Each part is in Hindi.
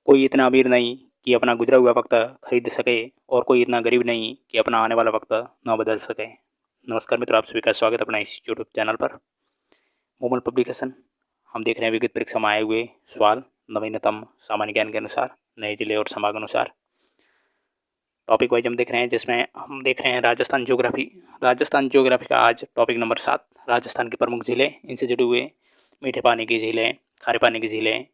कोई इतना अमीर नहीं कि अपना गुजरा हुआ वक्त खरीद सके और कोई इतना गरीब नहीं कि अपना आने वाला वक्त न बदल सके। नमस्कार मित्रों, आप सभी का स्वागत है अपना इस यूट्यूब चैनल पर मोमल पब्लिकेशन। हम देख रहे हैं विगत परीक्षा में आए हुए सवाल नवीनतम सामान्य ज्ञान के अनुसार, नए जिले और संभाग अनुसार। टॉपिक वाइज हम देख रहे हैं, जिसमें हम देख रहे हैं राजस्थान ज्योग्राफी। राजस्थान ज्योग्राफी का आज टॉपिक नंबर 7, राजस्थान के प्रमुख जिले, इनसे जुड़े हुए मीठे पानी की झीलें, खारे पानी की झीलें,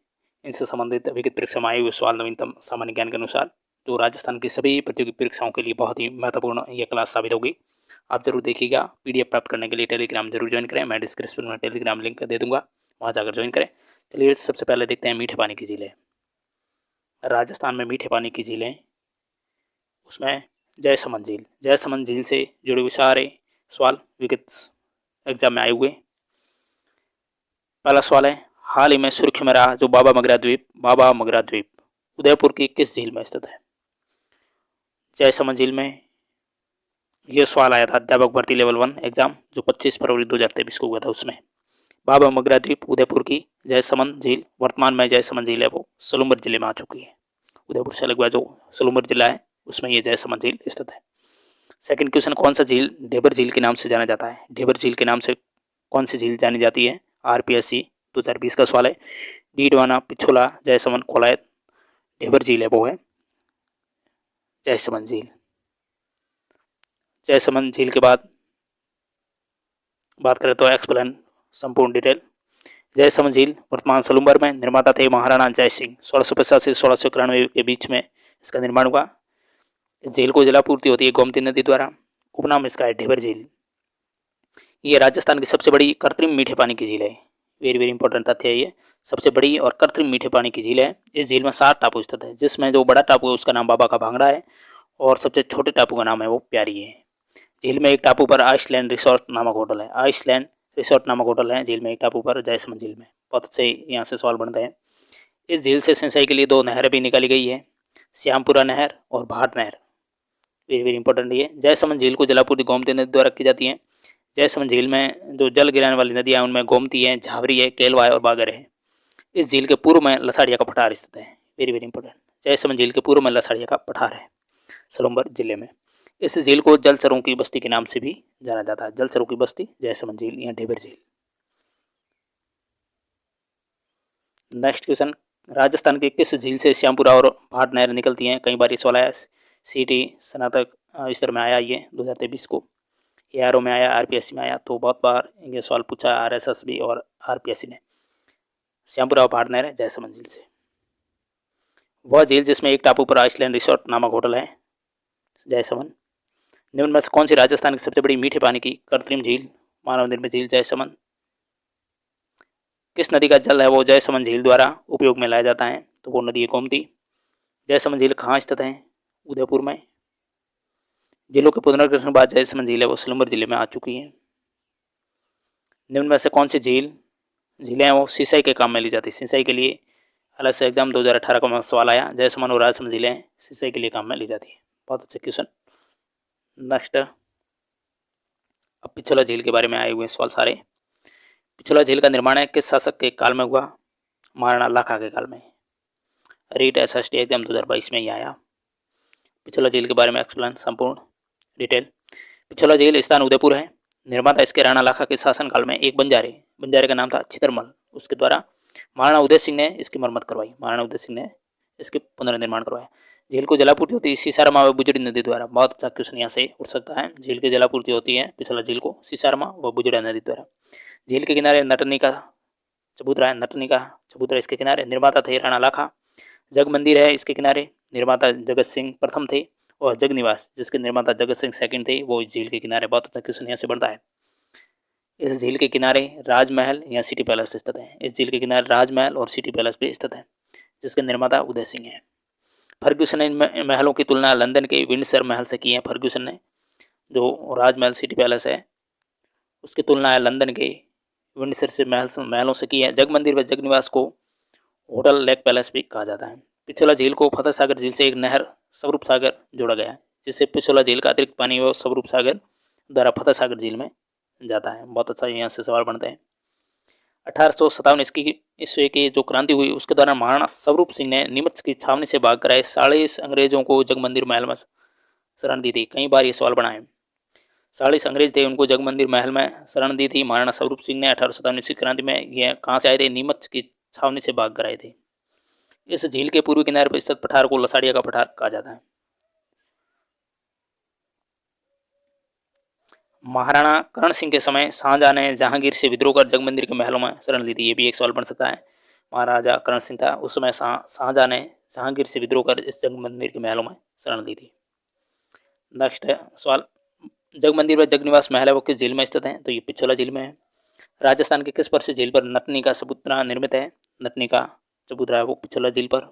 इनसे संबंधित विगत परीक्षा में आए हुए सवाल नवीनतम सामान्य ज्ञान के अनुसार, जो राजस्थान की सभी प्रतियोगी परीक्षाओं के लिए बहुत ही महत्वपूर्ण यह क्लास साबित होगी। आप जरूर देखिएगा। पीडीएफ प्राप्त करने के लिए टेलीग्राम जरूर ज्वाइन करें, मैं डिस्क्रिप्शन में टेलीग्राम लिंक दे दूंगा, वहाँ जाकर ज्वाइन करें। चलिए सबसे पहले देखते हैं मीठे पानी की झीलें। राजस्थान में मीठे पानी की झीलें, उसमें जयसमंद झील, जयसमंद झील से जुड़े हुए सारे सवाल विगत एग्जाम में आए हुए। पहला सवाल है, हाल ही में सुर्खी में रहा जो बाबा मगरा द्वीप उदयपुर की किस झील में स्थित है? जयसमंद झील में यह सवाल आया था अध्यापक भर्ती लेवल 1 एग्जाम, जो 25 फरवरी 2023 को हुआ था। उसमें बाबा मगरा द्वीप उदयपुर की जयसमंद झील, वर्तमान में जयसमंद झील है वो सोलुम्बर जिले में आ चुकी है। उदयपुर से अलग हुआ जो सोलुम्बर जिला है, उसमें यह जयसमंद झील स्थित है। सेकंड क्वेश्चन, कौन सा झील ढेबर झील के नाम से जाना जाता है? ढेबर झील के नाम से कौन सी झील जानी जाती है? आरपीएससी 2020 का सवाल है। डीडवाना, पिछोला, जयसमंद, कोलायत, ढेबर झील है वो है जयसमंद झील। जयसमंद झील के बाद बात करें तो एक्सप्लेन संपूर्ण डिटेल। जयसमंद झील वर्तमान सोलुम्बर में, निर्माता थे महाराणा जय सिंह। 1650 से 1691 के बीच में इसका निर्माण हुआ। इस झील को जलापूर्ति होती है गोमती नदी द्वारा। उपनाम इसका है ढेबर झील। ये राजस्थान की सबसे बड़ी कृत्रिम मीठे पानी की झील है। वेरी वेरी इंपॉर्टेंट तथ्य है ये, सबसे बड़ी और कृत्रिम मीठे पानी की झील है। इस झील में 7 टापू स्थित है, जिसमें जो बड़ा टापू है उसका नाम बाबा का भांगड़ा है और सबसे छोटे टापू का नाम है वो प्यारी है। झील में एक टापू पर आइसलैंड रिसोर्ट नामक होटल है। आइसलैंड रिसोर्ट नामक होटल है झील में एक टापू पर, जयसमंद झील में। बहुत अच्छे यहाँ से सवाल बनते हैं। इस झील से सिंचाई के लिए 2 नहरें भी निकाली गई है, श्यामपुरा नहर और भाट नहर। वेरी वेरी इंपॉर्टेंट ये। जयसमंद झील को जलापूर्ति गोमती नदी द्वारा की जाती है। जयसमंद झील में जो जल गिराने वाली नदियां उनमें गोमती है, झावरी है, केलवा है और बागर है। इस झील के पूर्व में लसाड़िया का पठार स्थित है। Very very important. जयसमंद झील के पूर्व में लसाड़िया का पठार है सोलुम्बर जिले में। इस झील को जलचरों की बस्ती के नाम से भी जाना जाता है। जलचरों की बस्ती जयसमंद झील या ढेबर झील। नेक्स्ट क्वेश्चन, राजस्थान के किस झील से श्यामपुरा और भाट नहर निकलती हैं? कई बार ये सवाल आया, सीटी स्नातक स्तर में आया ये 2023 को, एआरओ में आया, आरपीएससी में आया, तो बहुत बार ये सवाल पूछा आरएसएस भी और आरपीएससी ने। श्यामपुरा और भाट नहर जयसमंद झील से। वह झील जिसमें एक टापू पर आइसलैंड रिसोर्ट नामक होटल है, जयसमंद। निम्न में से कौन सी राजस्थान की सबसे बड़ी मीठे पानी की कृत्रिम झील? मानव निर्मित झील जयसमंद। किस नदी का जल है वो जयसमंद झील द्वारा उपयोग में लाया जाता है? तो वो नदी है गोमती। जयसमंद झील कहाँ स्थित है? उदयपुर में। जिलों के पुनर्गठन के बाद जयसमंद झील है वो सोलुम्बर जिले में आ चुकी है। निम्न में से कौन सी झीलें हैं वो सिंचाई के काम में ली जाती है? सिंचाई के लिए अलग से एग्जाम 2018 का सवाल आया। जयसमंद और राजसमंद झीलें सिंचाई के लिए काम में ली जाती है। बहुत अच्छा क्वेश्चन। नेक्स्ट, अब पिछोला झील के बारे में आए हुए सवाल सारे। पिछोला झील का निर्माण है किस शासक के काल में हुआ? महाराणा लाखा के काल में। रीट एसएसटी एग्जाम 2022 में ही आया। पिछोला झील के बारे में एक्सप्लेन संपूर्ण डिटेल। पिछोला झील स्थान उदयपुर है। निर्माता इसके राणा लाखा के शासनकाल में एक बंजारे का नाम था चितरमल, उसके द्वारा महाराणा उदय सिंह ने इसकी मरम्मत करवाई। महाराणा उदय सिंह ने इसके पुनर्निर्माण करवाया। झील को जलापूर्ति होती है सीसारमा व बुजड़ी नदी द्वारा। बहुत अच्छा क्वेश्चन यहाँ से उठ सकता है। झील की जलापूर्ति होती है पिछला झील को सीसारमा व बुजड़ा नदी द्वारा। झील के किनारे नटनी का चबूतरा है, नटनी का चबूतरा इसके किनारे। निर्माता थे राणा लाखा। जग मंदिर है इसके किनारे, निर्माता जगत सिंह प्रथम थे। और जग निवास जिसके निर्माता जगत सिंह सेकंड थे, वो इस झील के किनारे। बहुत अच्छा क्वेश्चन यहाँ से बनता है। इस झील के किनारे राजमहल या सिटी पैलेस स्थित है। इस झील के किनारे राजमहल और सिटी पैलेस भी स्थित है, जिसके निर्माता उदय सिंह है। फर्ग्यूसन ने इन महलों की तुलना लंदन के विंडसर महल से की है। फर्ग्यूसन ने जो राजमहल सिटी पैलेस है उसकी तुलना है लंदन के विंडसर से महलों से की है। जग मंदिर व जग निवास को होटल लेक पैलेस भी कहा जाता है। पिछोला झील को फतेह सागर झील से एक नहर स्वरूप सागर जोड़ा गया है, जिससे पिछोला झील का अतिरिक्त पानी वो स्वरूप सागर द्वारा फतेह सागर झील में जाता है। बहुत अच्छा यहाँ से सवाल बनते हैं। 1857 ईस्वी की जो क्रांति हुई उसके दौरान महाराणा स्वरूप सिंह ने नीमच की छावनी से भाग कर आए 40 अंग्रेजों को जगमंदिर महल में शरण दी थी। कई बार ये सवाल बना है। 40 अंग्रेज थे, उनको जगमंदिर महल में शरण दी थी महाराणा स्वरूप सिंह ने 1857 ईस्वी क्रांति में। ये कहाँ से आए थे? नीमच की छावनी से भाग कर आए थे। इस झील के पूर्वी किनारे पर स्थित पठार को लसाड़िया का पठार कहा जाता है। महाराणा करण सिंह के समय शाहजहां ने जहांगीर से विद्रोह कर जगमंदिर के महलों में शरण ली थी। ये भी एक सवाल बन सकता है। महाराजा करण सिंह था, उस समय शाहजहां ने जहांगीर से विद्रोह कर इस जगमंदिर के महलों में शरण ली थी। नेक्स्ट है सवाल, जगमंदिर व जगनिवास महल है वो किस झील में स्थित है? तो ये पिछोला झील में है। राजस्थान के किस प्रसिद्ध झील पर नतनी का चबूतरा निर्मित है? नतनी का चबूतरा है वो पिछोला झील पर।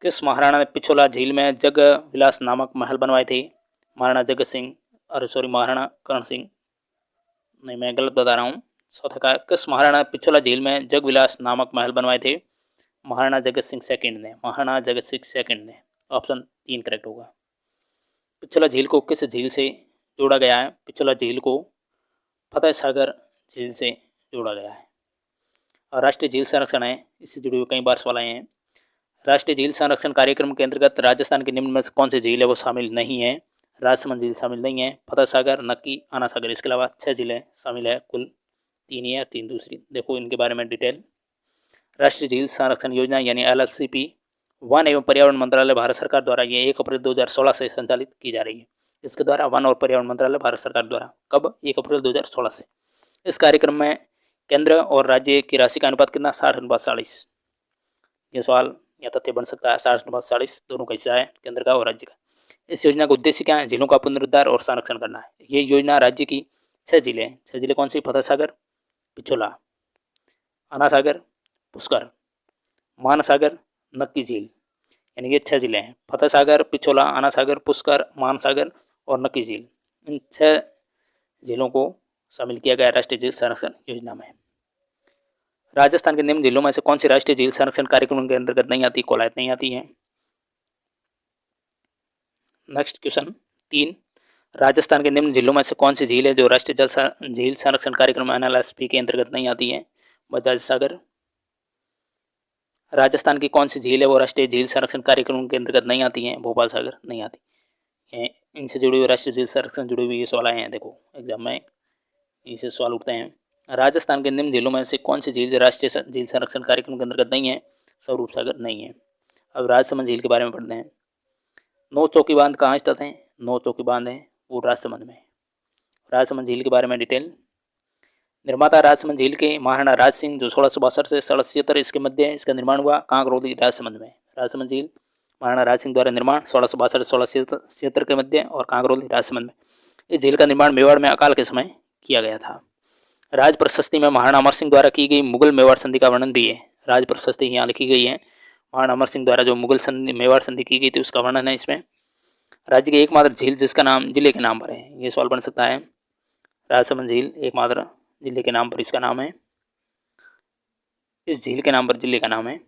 किस महाराणा ने पिछोला झील में जग विलास नामक महल बनवाए थे? महाराणा जगत सिंह, अरे सॉरी महाराणा करण सिंह, नहीं मैं गलत बता रहा हूँ। चौथा का किस महाराणा ने पिछोला झील में जग विलास नामक महल बनवाए थे? महाराणा जगत सिंह सेकंड ने। महाराणा जगत सिंह सेकंड ने। ऑप्शन 3 करेक्ट होगा। पिछोला झील को किस झील से जोड़ा गया है? पिछोला झील को फतेह सागर झील से जोड़ा गया है। और राष्ट्रीय झील संरक्षण है, इससे जुड़े हुए कई बार सवाल आए हैं। राष्ट्रीय झील संरक्षण कार्यक्रम के अंतर्गत राजस्थान के निम्न में से कौन सी झील है वो शामिल नहीं है? राजसमंद झील शामिल नहीं है, फतेह सागर, नक्की, आना सागर, इसके अलावा 6 जिले शामिल है। कुल 3 ही है, 3 दूसरी। देखो इनके बारे में डिटेल। राष्ट्रीय झील संरक्षण योजना यानी LLCP वन एवं पर्यावरण मंत्रालय भारत सरकार द्वारा ये 1 अप्रैल 2016 से संचालित की जा रही है। इसके द्वारा वन और पर्यावरण मंत्रालय भारत सरकार द्वारा कब? 1 अप्रैल 2016 से। इस कार्यक्रम में केंद्र और राज्य की राशि का अनुपात कितना? 60:40। ये सवाल या तथ्य बन सकता है। 60:40 दोनों का हिस्सा है, केंद्र का और राज्य का। इस योजना का उद्देश्य क्या है? झीलों का पुनरुद्धार और संरक्षण करना है। ये योजना राज्य की 6 जिले हैं। 6 जिले कौन सी? फतेह सागर, पिछोला, आना सागर, पुष्कर, मानसागर, नक्की झील, यानी ये 6 जिले हैं। फतेह सागर, पिछोला, आना सागर, पुष्कर, मानसागर और नक्की झील, इन 6 झीलों को शामिल किया गया राष्ट्रीय झील संरक्षण योजना में। राजस्थान के निम्न झीलों में से कौन सी राष्ट्रीय झील संरक्षण कार्यक्रम के अंतर्गत नहीं आती? कोलायत नहीं आती है। नेक्स्ट क्वेश्चन 3, राजस्थान के निम्न झीलों में से कौन सी झील है जो राष्ट्रीय झील संरक्षण कार्यक्रम NLSP के अंतर्गत नहीं आती है? बजाज सागर। राजस्थान की कौन सी झील है वो राष्ट्रीय झील संरक्षण कार्यक्रम के अंतर्गत नहीं आती है? भोपाल सागर नहीं आती। इनसे जुड़ी हुई राष्ट्रीय झील संरक्षण जुड़ी हुई ये सवाल आए हैं। देखो एग्जाम में इनसे सवाल उठते हैं। राजस्थान के निम्न झीलों में से कौन सी झील राष्ट्रीय झील संरक्षण कार्यक्रम के अंतर्गत नहीं है? स्वरूप सागर नहीं है। अब राजसमंद झील के बारे में पढ़ते हैं। 9 चौकी बांध कहाँ स्थित है? 9 चौकी बांध है वो राजसमंद में। राजसमंद झील के बारे में डिटेल। निर्माता राजसमंद झील के महाराणा राज सिंह जो 1662 से 1676 इसके मध्य इसका निर्माण हुआ। कहाँ करौली राजसमंद में। राजसमंद झील महाराणा राज सिंह द्वारा निर्माण 1662 से 1676 के मध्य और कहाँ करौली राजसमंद में। इस झील का निर्माण मेवाड़ में अकाल के समय किया गया था। राज प्रशस्ति में महाराणा अमर सिंह द्वारा की गई मुगल मेवाड़ संधि का वर्णन भी है। राज प्रशस्ति यहाँ लिखी गई है, महाराणा अमर सिंह द्वारा जो मुगल संधि मेवाड़ संधि की गई थी उसका वर्णन है इसमें। राज्य की एकमात्र झील जिसका नाम जिले के नाम पर है, ये सवाल बन सकता है। राजसमंद झील एकमात्र जिले के नाम पर इसका नाम है। इस झील के नाम पर जिले का नाम है।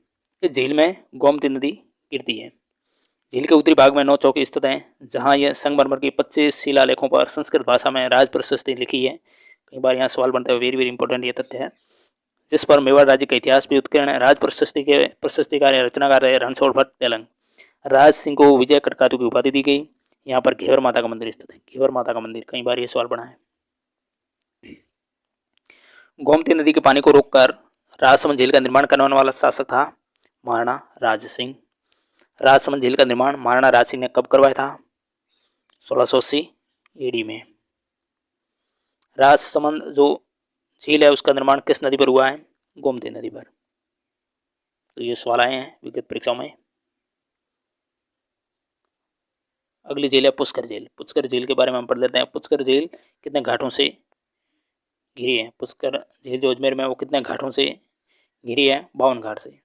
इस झील में गोमती नदी गिरती है। झील के उत्तरी भाग में 9 चौकी स्थित हैं, जहाँ यह संगमरमर की 25 शिलालेखों पर संस्कृत भाषा में राज प्रशस्ति लिखी है। कई बार यहाँ सवाल बनता है, वेरी वेरी इंपॉर्टेंट ये तथ्य है, जिस पर मेवाड़ राज्य का इतिहास भी उत्कीर्ण है। राज प्रशस्ति के प्रशस्तिकार रचनाकार है रणछोड़ भट्ट तेलंग। राज सिंह को विजय कटकातु की उपाधि दी गई। यहाँ पर घेवर माता का मंदिर स्थित है। घेवर माता का मंदिर, कई बार ये सवाल बना है। गोमती नदी के पानी को रोककर राजसमंद झील का निर्माण करने वाला शासक था महाराणा राज सिंह। राजसमंद झील का निर्माण महाराणा राज सिंह ने कब करवाया था? 1680 AD में। राजसमंद जो झील है उसका निर्माण किस नदी पर हुआ है? गोमती नदी पर। तो ये सवाल आए हैं विगत परीक्षाओं में। अगली झील है पुष्कर झील। पुष्कर झील के बारे में हम पढ़ लेते हैं। पुष्कर झील कितने घाटों से घिरी है? पुष्कर झील जो अजमेर में है वो कितने घाटों से घिरी है? 52 घाट से।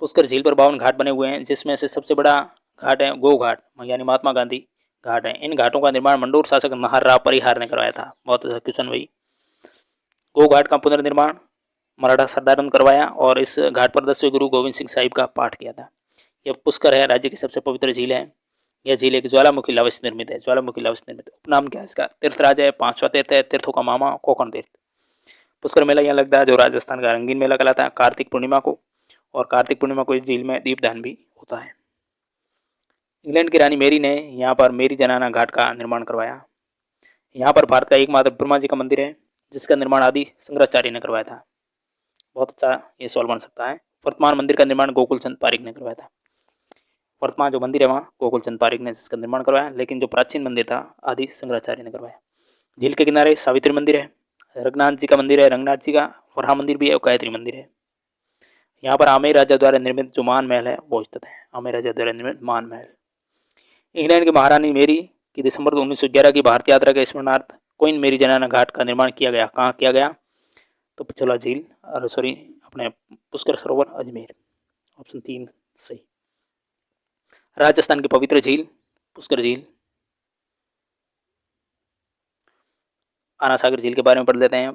पुष्कर झील पर 52 घाट बने हुए हैं, जिसमें से सबसे बड़ा घाट है गो घाट, यानी महात्मा गांधी घाट है। इन घाटों का निर्माण मंडोर शासक नाहरराव परिहार ने करवाया था। बहुत अच्छा क्वेश्चन भाई। गो घाट का पुनर्निर्माण मराठा सरदारों ने करवाया और इस घाट पर 10वें गुरु गोविंद सिंह साहिब का पाठ किया था। यह पुष्कर है राज्य की सबसे पवित्र झील है। यह झील एक ज्वालामुखी लावा से निर्मित है। ज्वालामुखी लावा से निर्मित। उपनाम क्या है इसका? तीर्थराज है, 5वां तीर्थ है, तीर्थों का मामा, कोकण तीर्थ। पुष्कर मेला यहाँ लगता है जो राजस्थान का रंगीन मेला कहलाता है, कार्तिक पूर्णिमा को। और कार्तिक पूर्णिमा को इस झील में दीपदान भी होता है। इंग्लैंड की रानी मेरी ने यहाँ पर मेरी जनाना घाट का निर्माण करवाया। यहाँ पर भारत का एकमात्र ब्रह्मा जी का मंदिर है जिसका निर्माण आदि शंकराचार्य ने करवाया था। बहुत अच्छा ये सवाल बन सकता है। वर्तमान मंदिर का निर्माण गोकुल चंद पारिक ने करवाया था। वर्तमान जो मंदिर है वहाँ गोकुल चंद पारिक ने जिसका निर्माण करवाया, लेकिन जो प्राचीन मंदिर था आदि शंकराचार्य ने करवाया। झील के किनारे सावित्री मंदिर है, रघुनाथ जी का मंदिर है, रंगनाथ जी का वराह मंदिर भी है और गायत्री मंदिर है। यहाँ पर आमेर राजा द्वारा निर्मित जो मान महल है वो स्थित है। आमेर राजा द्वारा निर्मित मान महल। इंग्लैंड की महारानी मेरी की दिसंबर 1911 की भारत यात्रा के स्मरणार्थ क्वीन मेरी जनाना घाट का निर्माण किया गया। कहाँ किया गया? तो पिछोला झील और सॉरी अपने पुष्कर सरोवर अजमेर। ऑप्शन 3 सही। राजस्थान की पवित्र झील पुष्कर झील। आना सागर झील के बारे में पढ़ लेते हैं।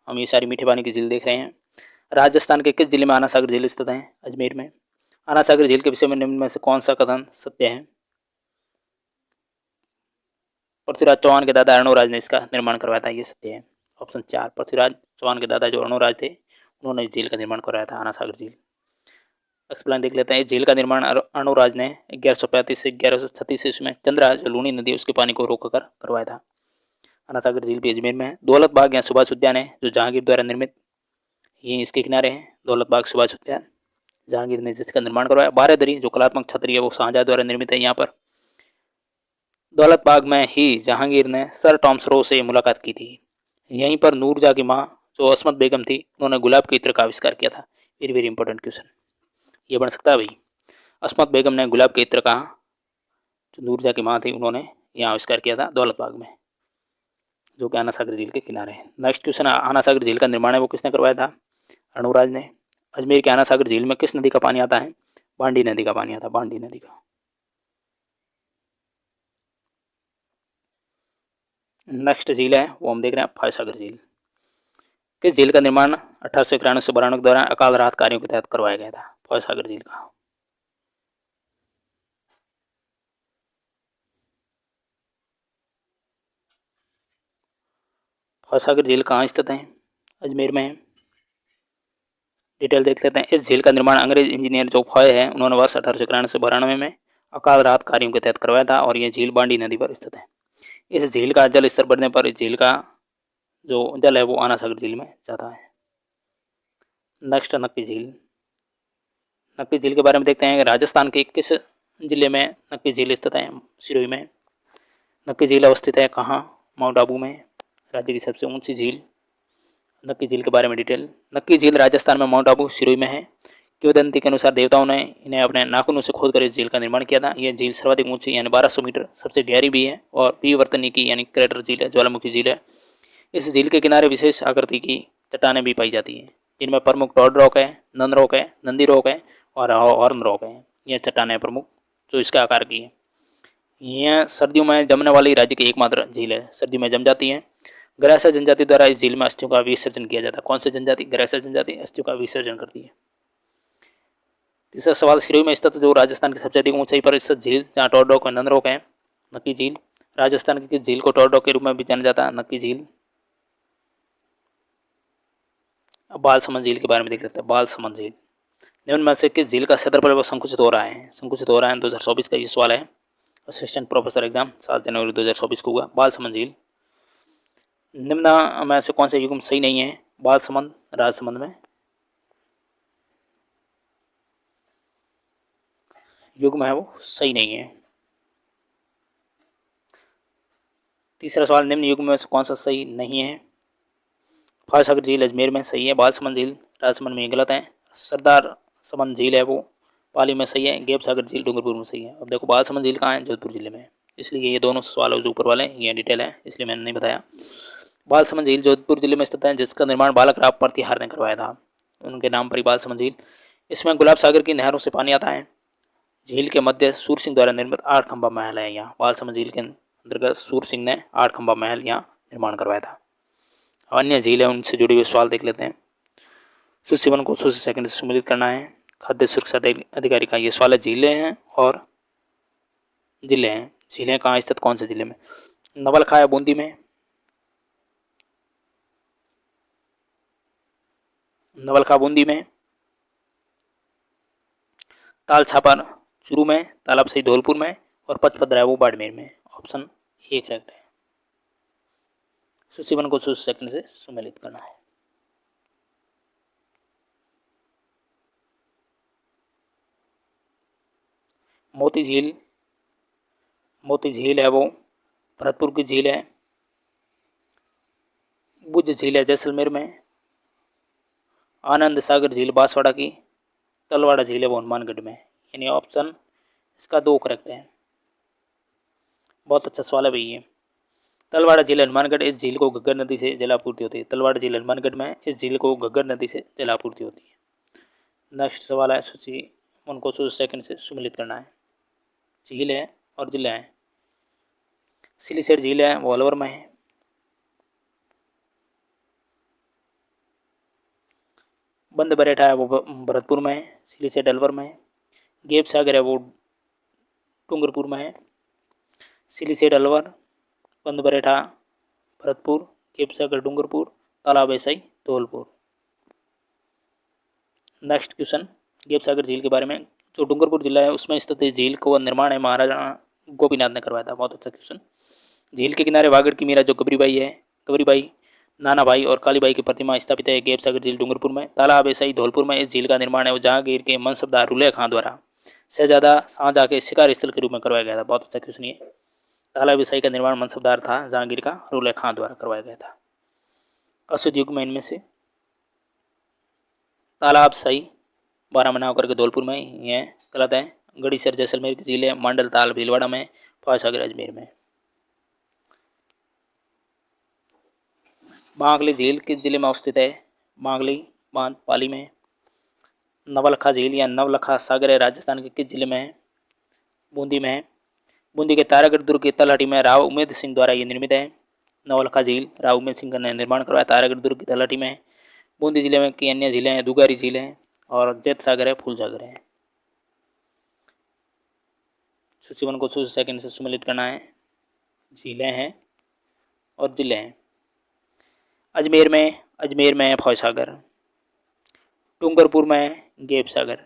हम ये सारी मीठे पानी की झील देख रहे हैं। राजस्थान के किस जिले में आना सागर झील स्थित है? अजमेर में। आना सागर झील के विषय में निम्न में से कौन सा कथन सत्य है? पृथ्वीराज चौहान के दादा अर्णोराज ने इसका निर्माण करवाया था, ये सत्य है। ऑप्शन 4 पृथ्वीराज चौहान के दादा जो अर्णोराज थे उन्होंने इस झील का निर्माण करवाया था, आना सागर झील। एक्सप्लेन देख लेते हैं। इस झील का निर्माण अर्णोराज ने 1135 से 1136 ईस्वी में चंद्रराज जो लूनी नदी उसके पानी को रोककर करवाया था। आना सागर झील भी अजमेर में है। दौलत बाग या सुभाष उद्यान है जो जहांगीर द्वारा निर्मित, ये इसके किनारे है। दौलत बाग सुभाष उद्यान जहांगीर ने जिसका निर्माण करवाया। बारहदरी जो कलात्मक छतरी है वो शाहजहां द्वारा निर्मित है। यहाँ पर दौलत बाग में ही जहांगीर ने सर टॉम्स रो से मुलाकात की थी। यहीं पर नूरजहां की माँ जो असमत बेगम थी उन्होंने गुलाब के इत्र का आविष्कार किया था। वेरी वेरी इंपॉर्टेंट क्वेश्चन ये बन सकता है भाई। असमत बेगम ने गुलाब के इत्र का जो नूरजहां की माँ थी उन्होंने यहाँ आविष्कार किया था दौलत बाग में, जो कि आना सागर झील के किनारे है। नेक्स्ट क्वेश्चन, आना सागर झील का निर्माण है वो किसने करवाया था? अर्णोराज ने। अजमेर के आना सागर झील में किस नदी का पानी आता है? बांडी नदी का पानी आता है, बांडी नदी का। नेक्स्ट झील है वो हम देख रहे हैं फॉयसागर झील। किस झील का निर्माण 1891 से 92 के दौरान अकाल राहत कार्यों के तहत करवाया गया था? फॉयसागर झील का। फॉयसागर झील कहाँ स्थित है? अजमेर में है। डिटेल देख लेते हैं। इस झील का निर्माण अंग्रेज इंजीनियर जो फॉय है उन्होंने वर्ष 1891 से 92 में अकाल राहत कार्यों के तहत करवाया था और यह झील बांडी नदी पर स्थित है। इस झील का जल स्तर बढ़ने पर इस झील का जो जल है वो आना सागर झील में जाता है। नेक्स्ट नक्की झील। नक्की झील के बारे में देखते हैं। राजस्थान के किस जिले में नक्की झील स्थित है? सिरोही में। नक्की झील अवस्थित है कहाँ? माउंट आबू में। राज्य की सबसे ऊंची झील। नक्की झील के बारे में डिटेल। नक्की झील राजस्थान में माउंट आबू सिरोही में है। किंवदंती के अनुसार देवताओं ने इन्हें अपने नाखूनों से खोदकर इस झील का निर्माण किया था। यह झील सर्वाधिक ऊंची यानी 1200 मीटर, सबसे गहरी भी है और विवर्तनी की यानी क्रेटर झील है, ज्वालामुखी झील है। इस झील के किनारे विशेष आकृति की चट्टानें भी पाई जाती हैं जिनमें प्रमुख टॉड रॉक है, नंद रॉक है, नंदी रॉक है और हॉर्न रॉक है। यह चट्टानें प्रमुख जो इसके आकार की है। यह सर्दियों में जमने वाली राज्य की एकमात्र झील है, सर्दियों में जम जाती है। गरासा जनजाति द्वारा इस झील में अस्थियों का विसर्जन किया जाता है। कौन सी जनजाति? गरासा जनजाति अस्थियों का विसर्जन करती है। तीसरा सवाल, सिरोही में स्थित जो राजस्थान की सबसे अधिक ऊंचाई पर स्थित झील जहाँ टॉड रॉक और नंद रॉक है, नक्की झील। राजस्थान की किस झील को टॉड रॉक के रूप में भी जाना जाता है? नक्की झील। अब बालसमंद झील के बारे में देख लेते हैं। बालसमंद झील निम्न में से किस झील का क्षेत्रफल वो संकुचित हो रहा है? संकुचित हो रहा है 2024 का ये सवाल है। असिस्टेंट प्रोफेसर एग्जाम 7 जनवरी 2024 को हुआ। बालसमंद झील निम्न में से कौन सा युग्म सही नहीं है? बालसमंद राजसमंद में युग्म है वो सही नहीं है। तीसरा सवाल, निम्न युग्म में से कौन सा सही नहीं है? फॉयसागर झील अजमेर में सही है। बालसमंद झील राजसमंद में गलत है। सरदार समंद झील है वो पाली में सही है। गेप सागर झील डूंगरपुर में सही है। अब देखो बालसमंद झील कहाँ है? जोधपुर जिले में है। इसलिए ये दोनों सवाल जो ऊपर वाले ये डिटेल है इसलिए मैंने नहीं बताया। बालसमंद झील जोधपुर जिले में स्थित है जिसका निर्माण बालक राव प्रतिहार ने करवाया था, उनके नाम पर ही बालसमंद झील। इसमें गुलाब सागर की नहरों से पानी आता है। झील के मध्य सूर सिंह द्वारा निर्मित 8 खंबा महल है। यहाँ बालसमंद झील के अंतर्गत सूर सिंह ने 8 खंबा महल यहाँ निर्माण करवाया था। अन्य झील है उनसे जुड़े हुए सवाल देख लेते हैं। सुशिवन को सूची सेकंड से सम्मिलित करना है। खाद्य सुरक्षा अधिकारी का ये सवाल है। झीलें हैं और जिले हैं। झीलें कहाँ स्थित, कौन से जिले में? नवलखा है बूंदी में, नवलखा बूंदी में, ताल छापर चूरू में, तालाब सही धौलपुर में, और पचपदरा है वो बाड़मेर में। ऑप्शन ए करेक्ट है। सूची वन को सूची सेकंड से सम्मिलित करना है। मोती झील, मोती झील है वो भरतपुर की झील है। बुझ झील है जैसलमेर में। आनंद सागर झील बांसवाड़ा की। तलवाड़ा झील है वो हनुमानगढ़ में। यानी ऑप्शन इसका 2 करेक्ट है। बहुत अच्छा सवाल है भाई ये। तलवाड़ा झील हनुमानगढ़, इस झील को घग्गर नदी से जलापूर्ति होती है। तलवाड़ा झील हनुमानगढ़ में, इस झील को घग्गर नदी से जलापूर्ति होती है। नेक्स्ट सवाल है सूची उनको सूची सेकंड से सम्मिलित करना है। झील है और जिला है। सिलीसेट झील है वो अलवर में है। बंद बरेठा है वो भरतपुर में है। सिलीसेट अलवर में है। गेप सागर है वो डूंगरपुर में है। सिलीसेट अलवर, बंद बरेठा भरतपुर, गेप सागर डूंगरपुर, तालाब ऐसाई धौलपुर। नेक्स्ट क्वेश्चन गेप सागर झील के बारे में। जो डूंगरपुर जिला है उसमें स्थित झील को निर्माण है महाराजा गोपीनाथ ने करवाया था। बहुत अच्छा क्वेश्चन। झील के किनारे वागड़ की मीरा जो गबरीबाई है, गबरीबाई, नाना भाई और कालीबाई की प्रतिमा स्थापित है। गेप सागर झील डूंगरपुर में। तालाब ऐसाई धौलपुर में। इस झील का निर्माण है वो जहांगीर के मनसबदार रुले खां द्वारा शहजादा शाहजहां के शिकार स्थल के रूप में करवाया गया था। बहुत अच्छा क्वेश्चन ये। तालाब ऐसाई का निर्माण मनसबदार था जहांगीर का रुले खां द्वारा करवाया गया था। अशुद्ध युग में इनमें से तालाब सही 12 मना होकर के धौलपुर में, ये गलत है। गढ़ीसर जैसलमेर की झील है। मांडल ताल भीलवाड़ा में। फॉयसागर अजमेर में। मांगली झील किस जिले में अवस्थित है? मांगली बांध पाली में। नवलखा झील या नवलखा सागर है राजस्थान के किस जिले में है? बूंदी में है। बूंदी के तारागढ़ दुर्ग की तलहटी में राव उमेद सिंह द्वारा ये निर्मित है। नवलखा झील राव उमेद सिंह ने निर्माण करवाया। तारागढ़ दुर्ग की तलहटी में। बूंदी जिले में की अन्य झीलें हैं दुगारी झील है और जैत सागर है, फूल सागर है। सूची वन को सूची सेकंड से सम्मिलित करना है। झीलें हैं और जिले हैं। अजमेर में है फॉयसागर। डूंगरपुर में है गेप सागर।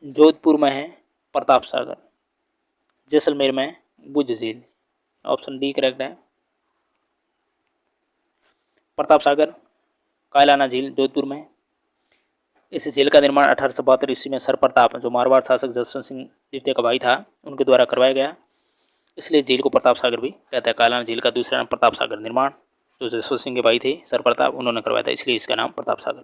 जोधपुर में है प्रताप सागर। जैसलमेर में बुझ झील। ऑप्शन डी करेक्ट है। प्रताप सागर कायलाना झील जोधपुर में। इस झील का निर्माण 1872 ईस्वी में सर प्रताप, जो मारवाड़ शासक जसवंत सिंह द्वितीय का भाई था, उनके द्वारा करवाया गया। इसलिए झील को प्रताप सागर भी कहते हैं। कायलाना झील का दूसरा नाम प्रताप सागर। निर्माण जो जसवंत सिंह के भाई थे सर प्रताप, उन्होंने करवाया था, इसलिए इसका नाम प्रताप सागर।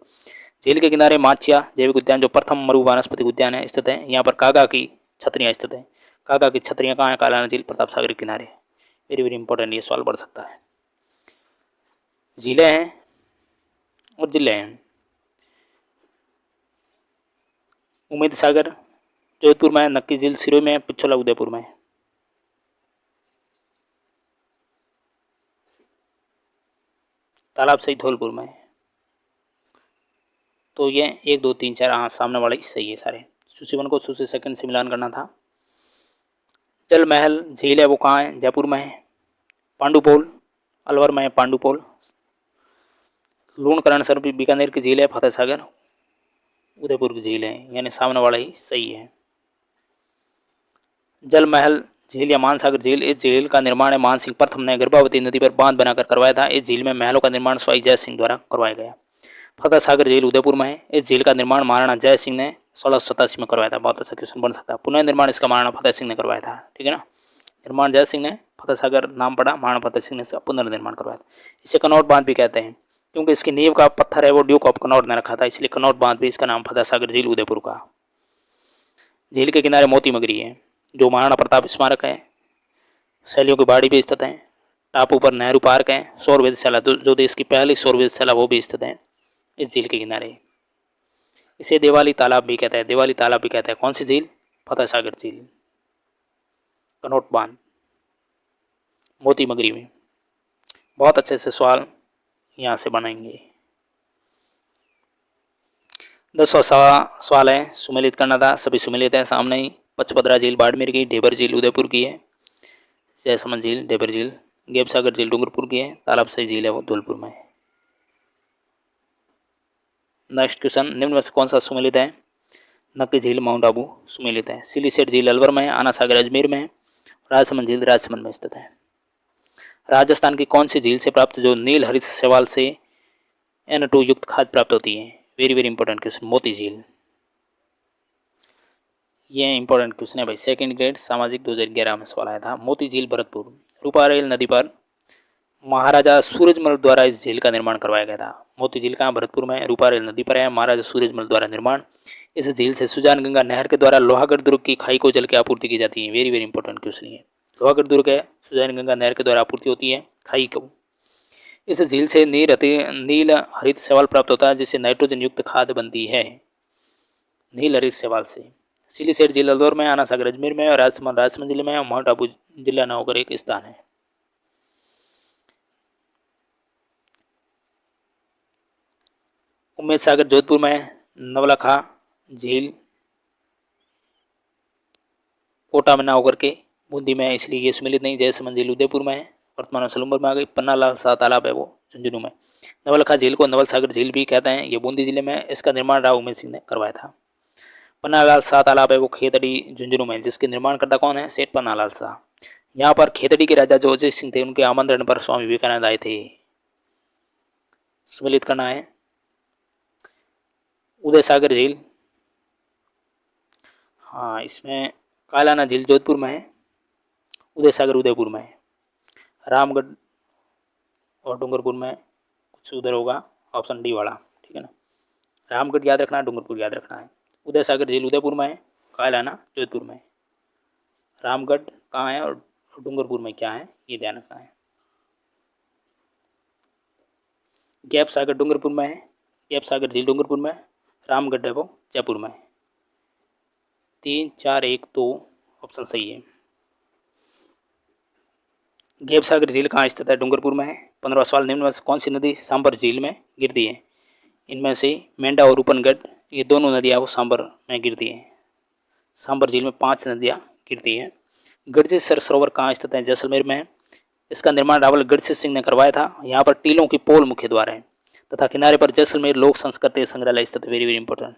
झील के किनारे माचिया जैविक उद्यान, जो प्रथम मरु वानस्पतिक उद्यान है, स्थित है। यहाँ पर कागा की छतरियाँ स्थित है। कागा की छतरियाँ कहाँ है? कायलाना झील प्रताप सागर के किनारे। वेरी वेरी इंपॉर्टेंट ये सवाल बढ़ सकता है। झीलें हैं और जिले हैं। उमेद सागर जोधपुर में। नक्की झील सिरोही में। पिछोला उदयपुर में। तालाब सही धौलपुर में। तो ये 1 2 3 4 हाँ सामने वाले सही है सारे। सूची वन को सूची सेकंड से मिलान करना था। जल महल झील है वो कहाँ है? जयपुर में है। पांडुपोल अलवर में है। पांडुपोल। लूणकरण सर बीकानेर की झील है। फतेह सागर उदयपुर की झील है, यानी सामने वाला ही सही है। जल महल झील या मानसागर झील, इस झील का निर्माण है मान सिंह प्रथम ने गर्भावती नदी पर बांध बनाकर करवाया था। इस झील में महलों का निर्माण स्वाई जय सिंह द्वारा करवाया गया। फतेह सागर झील उदयपुर में है। इस झील का निर्माण महाराणा जय सिंह ने 1687 में करवाया था। बहुत अच्छा क्वेश्चन बन सकता है। पुनः निर्माण इसका महाराणा फतेह सिंह ने करवाया था। ठीक है ना। निर्माण जय सिंह ने, फतेह सागर नाम पड़ा, महाराणा फतेह सिंह ने इसका पुनर्निर्माण करवाया था। इसे कनौट बांध भी कहते हैं, क्योंकि इसकी नींव का पत्थर है वो ड्यूक ऑफ कनौट ने रखा था, इसलिए कनौट बांध भी इसका नाम फतेह सागर झील उदयपुर का। झील के किनारे मोती मगरी है, जो महाराणा प्रताप स्मारक है। शैलियों की बाड़ी भी स्थित है। टापू पर नेहरू पार्क है। सौर वेधशाला, जो देश की पहली सौर वेधशाला, वो भी स्थित है इस झील के किनारे। इसे दिवाली तालाब भी कहते हैं। दिवाली तालाब भी कहते हैं। कौन सी झील? फतेह सागर झील। कनौट बांध मोती मगरी में। बहुत अच्छे से सवाल यहाँ से बनाएंगे। 10वां सवाल है, सुमेलित करना था। सभी सुमेलित है सामने ही। पचपदरा झील बाड़मेर की, ढेबर झील उदयपुर की है, जयसमंद झील, ढेबर झील, गैप सागर झील डूंगरपुर की है, तालाबसाई झील है वो धौलपुर में है। नेक्स्ट क्वेश्चन, निम्न में से कौन सा सुमेलित है? नक्की झील माउंट आबू सुमेलित है। सिलीसेट झील अलवर में है, आना सागर अजमेर में है, राजसमंद झील राजसमंद में स्थित है। राजस्थान की कौन सी झील से प्राप्त जो नील हरित शैवाल से N2 युक्त खाद प्राप्त होती है? वेरी वेरी इंपॉर्टेंट क्वेश्चन, मोती झील। ये इंपॉर्टेंट क्वेश्चन है भाई, सेकंड ग्रेड सामाजिक 2011 में सवाल आया था। मोती झील भरतपुर, रूपारेल नदी पर महाराजा सूरजमल द्वारा इस झील का निर्माण करवाया गया था। मोती झील कहाँ? भरतपुर में, रूपारेल नदी पर है, महाराजा सूरजमल द्वारा निर्माण। इस झील से सुजानगंगा नहर के द्वारा लोहागढ़ दुर्ग की खाई को जल की आपूर्ति की जाती है। वेरी वेरी इंपॉर्टेंट क्वेश्चन है। लोहागढ़ दुर्ग है, सुजानगंगा नहर के द्वारा आपूर्ति होती है खाई को। इस झील से नील हरित शैवाल प्राप्त होता है, जिससे नाइट्रोजन युक्त खाद बनती है नील हरित शैवाल से। सिलीसेट झील अलवर में, आना सागर अजमेर में, और राजसमंद जिले में, और माउंट आबू जिला न होकर एक स्थान है। उम्मेद सागर जोधपुर में, नवलखा झील कोटा में ना होकर के बूंदी में है, इसलिए ये सुमेलित नहीं। जयसमंद झील उदयपुर में है, वर्तमान में सलूम्बर में आ गई। पन्ना लाल सा तालाब है वो झुंझुनू में। नवलखा झील को नवल सागर झील भी कहते हैं, ये बूंदी जिले में। इसका निर्माण राव उमेद सिंह ने करवाया था। पन्नालाल शाह तालाब है वो खेतड़ी झुंझुनू में, जिसके निर्माणकर्ता कौन है? सेठ पन्नालाल शाह। यहाँ पर खेतड़ी के राजा जो अजय सिंह थे, उनके आमंत्रण पर स्वामी विवेकानंद आए थे। सुमेलित करना है। उदय सागर झील, हाँ इसमें कालाना झील जोधपुर में है, उदय सागर उदयपुर में है। रामगढ़ और डूंगरपुर में कुछ उधर होगा, ऑप्शन डी वाला, ठीक है ना। रामगढ़ याद रखना है, डूंगरपुर याद रखना है। उदय सागर झील उदयपुर में है, कालाना जोधपुर में है। रामगढ़ कहाँ है और डूंगरपुर में क्या है, ये ध्यान रखना है। गैप सागर डूंगरपुर में है, गैप सागर झील डूंगरपुर में, रामगढ़ है वो जयपुर में है। 3 4 1 2 ऑप्शन सही है। गैप सागर झील कहाँ स्थित है? डूंगरपुर में है। 15वां सवाल, निम्न में से कौन सी नदी सांबर झील में गिरती है? इनमें से मेंढा और रूपनगढ़, ये दोनों नदियाँ वो सांबर में गिरती हैं। सांबर झील में 5 नदियाँ गिरती हैं। गढ़जेसर सरोवर कहाँ स्थित है? जैसलमेर में है। इसका निर्माण रावल गढ़सेर सिंह ने करवाया था। यहाँ पर टीलों की पोल मुख्य द्वार है तथा किनारे पर जैसलमेर लोक संस्कृति संग्रहालय स्थित है। वेरी वेरी इंपॉर्टेंट,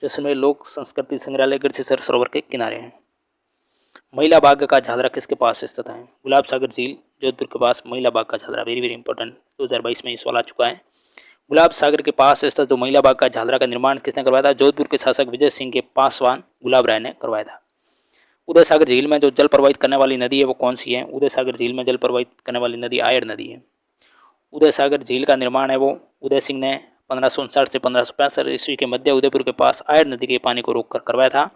जैसलमेर लोक संस्कृति संग्रहालय गढ़सेर सरोवर के किनारे है। महिला बाग का झादरा किसके पास स्थित है? गुलाब सागर झील जोधपुर के पास महिला बाग का झादरा। वेरी वेरी इंपॉर्टेंट, 2022 में ये सवाल आ चुका है। गुलाब सागर के पास स्थित जो महिला बाग का झादरा का निर्माण किसने करवाया था? जोधपुर के शासक विजय सिंह के पासवान गुलाब राय ने करवाया था। उदय सागर झील में जो जल प्रवाहित करने वाली नदी है वो कौन सी है? उदय सागर झील में जल प्रवाहित करने वाली नदी आयर नदी है। उदय सागर झील का निर्माण है वो उदय सिंह ने 1559 से 1565 ईस्वी के मध्य उदयपुर के पास आयर नदी के पानी को रोककर करवाया था।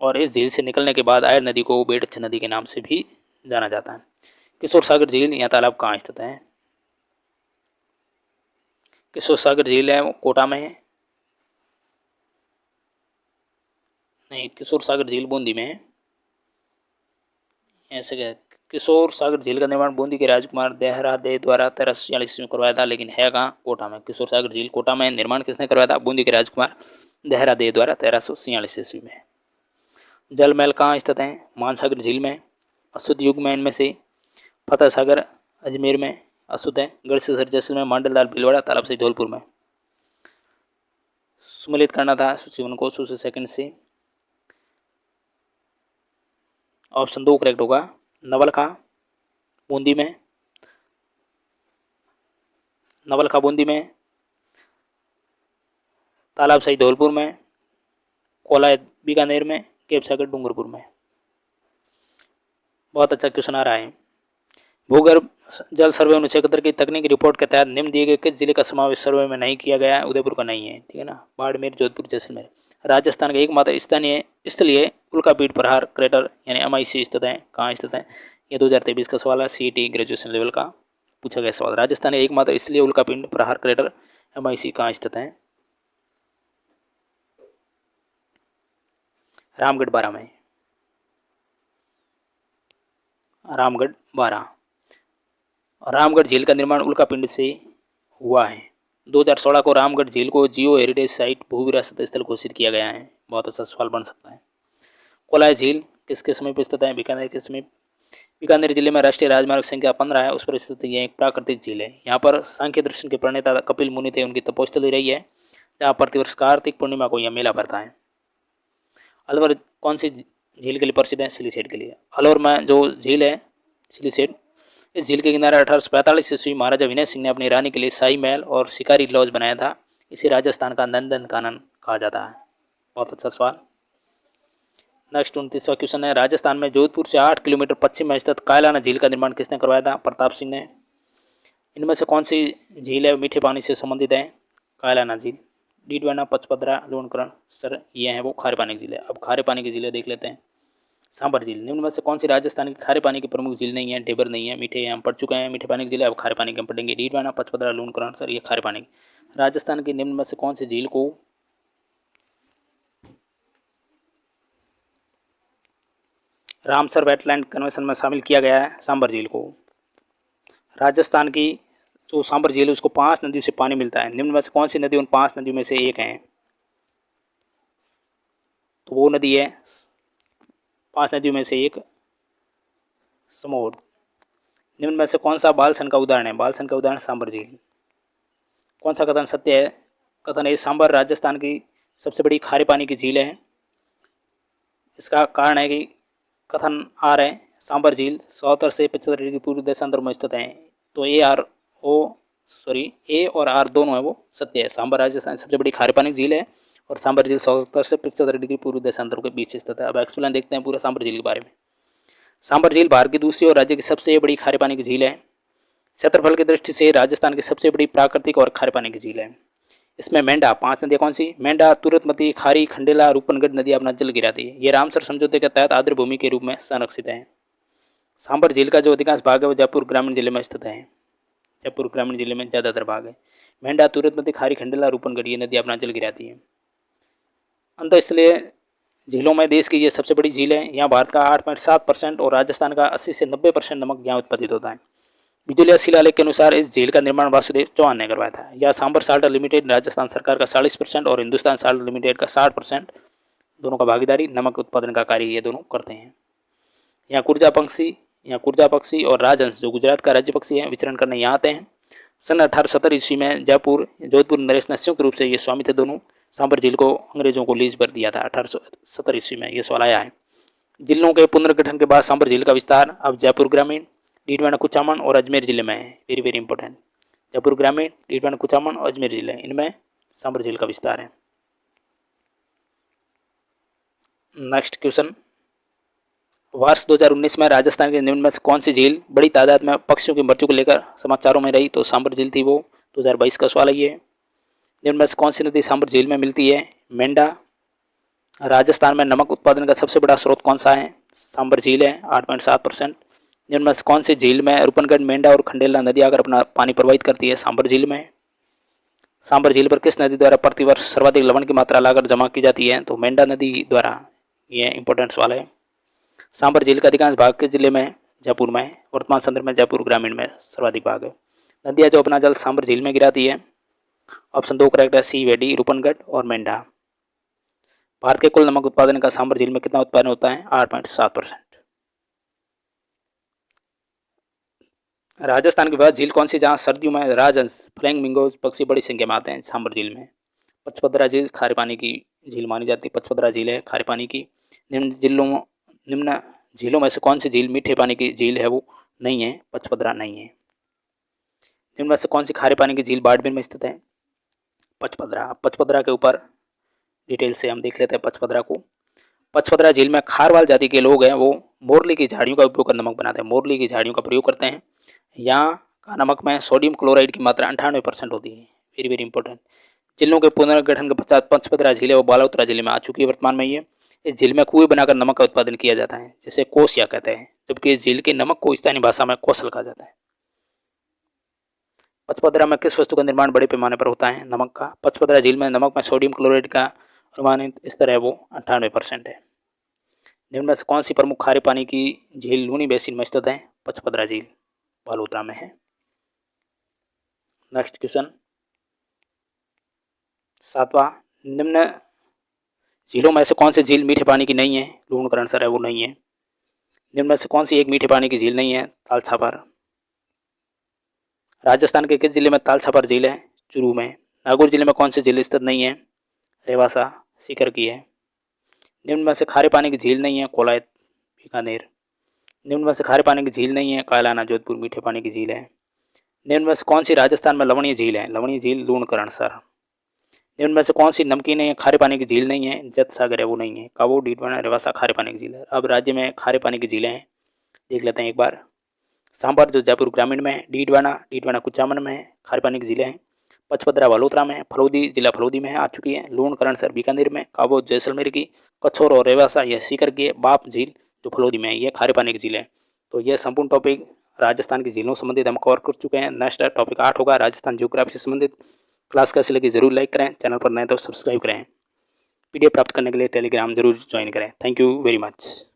और इस झील से निकलने के बाद आयर नदी को बेड़छ नदी के नाम से भी जाना जाता है। किशोर सागर झील या तालाब कहाँ स्थित है? किशोर सागर झील है वो कोटा में है, नहीं किशोर सागर झील बूंदी में है। ऐसे क्या, किशोर सागर झील का निर्माण बूंदी के राजकुमार देहरा दे द्वारा 1346 में करवाया था, लेकिन है कहाँ? कोटा में। किशोर सागर झील कोटा में, निर्माण किसने करवाया था? बूंदी के राजकुमार देहरा दे द्वारा 1346 ईस्वी में। जल महल कहाँ स्थित है? मानसागर झील में। अशुद्ध युग में इनमें से फतेह सागर अजमेर में अशुद्ध है, गढ़सेसर जैसलमेर, मांडलदार भीलवाड़ा, तालाबसाई धौलपुर में। सुमेलित करना था सूची को सूची सेकंड से। ऑप्शन 2 करेक्ट होगा। नवलखा बूंदी में, नवलखा बूंदी में, तालाबसाई धौलपुर में, कोलायत बीकानेर में, गैप सागर डूंगरपुर में। बहुत अच्छा क्वेश्चन आ रहा है। भूगर्भ जल सर्वे 1971 की तकनीकी रिपोर्ट के तहत निम्न दिए गए किस जिले का समावेश सर्वे में नहीं किया गया है? उदयपुर का नहीं है, ठीक है ना। बाड़मेर, जोधपुर, जैसलमेर। राजस्थान का एकमात्र स्थानीय स्थलीय उल्कापीठ प्रहार क्रेटर यानी MIC स्थित है, कहाँ स्थित है? ये 2023 का सवाल है, CET ग्रेजुएशन लेवल का पूछा गया सवाल। राजस्थान का एकमात्र स्थलीय उल्कापिंड प्रहार क्रेटर MIC कहाँ स्थित है? रामगढ़ 12 में, रामगढ़ 12। रामगढ़ झील का निर्माण उल्कापिंड से हुआ है। 2016 को रामगढ़ झील को जियो हेरिटेज साइट भू विरासत स्थल घोषित किया गया है। बहुत अच्छा सवाल बन सकता है। कोलाय झील किसके समीप स्थित है? बीकानेर के समीप। बीकानेर जिले में राष्ट्रीय राजमार्ग संख्या 15 है, उस पर स्थित यह एक प्राकृतिक झील है। यहाँ पर सांख्य दर्शन के प्रणेता कपिल मुनि थे, उनकी तपोस्थली रही है, जहाँ प्रतिवर्ष कार्तिक पूर्णिमा को यह मेला भरता है। अलवर कौन सी झील के लिए प्रसिद्ध है? सिलीसेट के लिए। अलवर में जो झील है सिलीसेट, इस झील के किनारे 1845 ईस्वी महाराजा विनय सिंह ने अपनी रानी के लिए शाही महल और शिकारी लॉज बनाया था। इसे राजस्थान का नंदन कानन कहा जाता है। बहुत अच्छा सवाल। नेक्स्ट 29वां क्वेश्चन है, राजस्थान में जोधपुर से 8 किलोमीटर पश्चिम में स्थित कायलाना झील का निर्माण किसने करवाया था? प्रताप सिंह ने। इनमें से कौन सी झील है मीठे पानी से संबंधित है? कायलाना झील। डीडवाना, पचपदरा, लोणकरण सर ये है वो खारे पानी की झील है। अब खारे पानी की झीलें देख लेते हैं। सांबर झील, निम्न में से कौन सी राजस्थान की खारे पानी की प्रमुख झील नहीं है? ढेबर नहीं है, मीठे हम पढ़ चुके हैं मीठे पानी की झील। अब खारे पानी की हम पढ़ेंगे। डीडवाना, पचपदरा, लोणकरण सर ये खारे पानी। राजस्थान की निम्न में से कौन सी झील को रामसर वेटलैंड कन्वेंशन में शामिल किया गया है? सांबर झील को। राजस्थान की जो सांबर झील है उसको 5 नदियों से पानी मिलता है। निम्न में से कौन सी नदी उन 5 नदियों में से एक है? तो वो नदी है 5 नदियों में से एक समोर। निम्न में से कौन सा बालसन का उदाहरण है? बालसन का उदाहरण सांबर झील। कौन सा कथन सत्य है? कथन ए सांबर राजस्थान की सबसे बड़ी खारे पानी की झील है। इसका कारण है कि कथन आर है सांबर झील 70 से 75 डिग्री पूर्व देशांतर में स्थित है। तो ए और आर दोनों है वो सत्य है। सांबर राजस्थान सबसे बड़ी खारे पानी की झील है और सांबर झील 70 से 75 डिग्री पूर्व देशांतर के बीच स्थित है। अब एक्सप्लेन देखते हैं पूरा सांबर झील के बारे में। सांबर झील भारत की दूसरी और राज्य की सबसे बड़ी खारे पानी की झील है। क्षेत्रफल की दृष्टि से राजस्थान की सबसे बड़ी प्राकृतिक और खारे पानी की झील है। इसमें मेंढा 5 नदियाँ कौन सी? मेंढा, तुरतमती, खारी, खंडेला, रूपनगढ़ नदी अपना जल गिराती है। ये रामसर समझौते के तहत आर्द्र भूमि के रूप में संरक्षित है। सांबर झील का जो अधिकांश भाग है वो जयपुर ग्रामीण जिले में स्थित है। जयपुर ग्रामीण जिले में ज़्यादातर भाग है। मेंढा, तुरतमती, खारी, खंडेला, रूपनगढ़ ये नदी अपना जल गिराती है। अंतःस्थलीय झीलों में देश की ये सबसे बड़ी झील है। यहाँ भारत का 8.7% और राजस्थान का 80 से 90% नमक यहाँ उत्पादित होता है। बिजलिया शिलालेख के अनुसार इस झील का निर्माण वासुदेव चौहान ने करवाया था। यह सांबर साल्ट लिमिटेड राजस्थान सरकार का 40% और हिंदुस्तान साल्ट लिमिटेड का 60% दोनों का भागीदारी नमक उत्पादन का कार्य ये दोनों करते हैं। यहाँ कुर्जा पक्षी और राजहंस जो गुजरात का राज्य पक्षी है विचरण करने यहाँ आते हैं। सन 1870 ईस्वी में जोधपुर नरेश ने संयुक्त रूप से ये स्वामी थे दोनों सांबर झील को अंग्रेजों को लीज पर दिया था 1870 ईस्वी में। ये सवाल आया है। जिलों के पुनर्गठन के बाद सांबर झील का विस्तार अब जयपुर ग्रामीण, डीडवाना, कुचामन और अजमेर जिले में है। Very very important. जयपुर ग्रामीण, डीडवाना, कुचामन और अजमेर जिले इनमें सांबर झील का विस्तार है। नेक्स्ट क्वेश्चन, वर्ष 2019 में राजस्थान के निम्न में से कौन सी झील बड़ी तादाद में पक्षियों की मृत्यु को लेकर समाचारों में रही? तो सांबर झील थी वो। 2022 का सवाल है ये। निम्न में से कौन सी नदी सांबर झील में मिलती है? मेंढा। राजस्थान में नमक उत्पादन का सबसे बड़ा स्रोत कौन सा है? सांबर झील है 8.7%। निम्न में से कौन सी झील में रूपनगढ़, मेंढा और खंडेला नदी आकर अपना पानी प्रवाहित करती है? सांबर झील में। सांबर झील पर किस नदी द्वारा प्रतिवर्ष सर्वाधिक लवण की मात्रा लाकर जमा की जाती है? तो मेंढा नदी द्वारा। ये इंपॉर्टेंट सवाल है। सांबर झील का अधिकांश भाग के जिले में जयपुर में है। वर्तमान संदर्भ में जयपुर ग्रामीण में सर्वाधिक भाग है। नदियाँ जो अपना जल सांबर झील में गिराती है। ऑप्शन 2 करेक्ट है, सी, वेडी, रूपनगढ़ और मेंढा। भारत के कुल नमक उत्पादन का सांबर झील में कितना उत्पादन होता है? 8.7%। राजस्थान की वह झील कौन सी जहाँ सर्दियों में राजहंस, फ्लैमिंगोज पक्षी बड़ी संख्या में आते हैं? सांबर झील में। पचपदरा झील खारे पानी की झील मानी जाती है। पचपदरा झील है खारे पानी की। निम्न झीलों में से कौन सी झील मीठे पानी की झील है? वो नहीं है, पचपदरा नहीं है। निम्न में से कौन सी खारे पानी की झील बाड़मेर में स्थित है? पचपदरा। पचपदरा के ऊपर डिटेल से हम देख लेते हैं पचपदरा को। पचपदरा झील में खारवाल जाति के लोग हैं वो मोरली की झाड़ियों का उपयोग कर नमक बनाते हैं। मोरली की झाड़ियों का प्रयोग करते हैं। यहाँ का नमक में सोडियम क्लोराइड की मात्रा 98% होती है। Very very important. जिलों के पुनर्गठन के पश्चात पचपदरा झील है वो बालोतरा जिले में आ चुकी है वर्तमान में। ये इस झील में कुएं बनाकर नमक का उत्पादन किया जाता है जिसे कोसिया कहते हैं, जबकि इस झील के नमक को स्थानीय भाषा में कौशल कहा जाता है। पचपदरा में किस वस्तु का निर्माण बड़े पैमाने पर होता है? नमक का। पचपदरा झील में नमक में सोडियम क्लोराइड का अनुमानित स्तर है वो 98% है। निम्न में से कौन सी प्रमुख खारे पानी की झील लूनी बेसिन में स्थित है? पचपदरा झील बालोतरा में है। नेक्स्ट क्वेश्चन 7वां, निम्न झीलों में से कौन सी झील मीठे पानी की नहीं है? लूणकरण सर है वो नहीं है। निम्न में से कौन सी एक मीठे पानी की झील नहीं है? ताल छापर। राजस्थान के किस जिले में ताल छापर झील है? चूरू में। नागौर जिले में कौन सी झील स्थित नहीं है? रेवासा सीकर की है। निम्न में से खारे पानी की झील नहीं है? कोलायत बीकानेर। निम्न में से खारे पानी की झील नहीं है? कायलाना जोधपुर मीठे पानी की झील है। निम्न में से कौन सी राजस्थान में लवणीय झील है? लवणीय झील लूणकरण सर। निम्न में से कौन सी नमकीन है खारे पानी की झील नहीं है? जत सागर है वो नहीं है। काबू डीडवाना रेवासा खारे पानी की झील है। अब राज्य में खारे पानी की झीलें हैं, देख लेते हैं एक बार। सांभर जो जयपुर ग्रामीण में है, डीडवाना कुचामन में है, खारे पानी की झीलें हैं। पचपदरा बलोत्रा में, फलोदी जिला फलोदी में है, आ चुकी है। लूणकरण सर बीकानेर में, काबो जैसलमेर की, कछोर और रेवासा यह सीकर की है, बाप झील जो फलोदी में है ये खारे पानी की झील है। तो यह संपूर्ण टॉपिक राजस्थान की झीलों संबंधित हम कवर कर चुके हैं। नेक्स्ट टॉपिक 8 होगा राजस्थान ज्योग्राफी से संबंधित। क्लास कैसी लगी जरूर लाइक करें, चैनल पर नए तो सब्सक्राइब करें। पीडीएफ प्राप्त करने के लिए टेलीग्राम जरूर ज्वाइन करें। Thank you very much.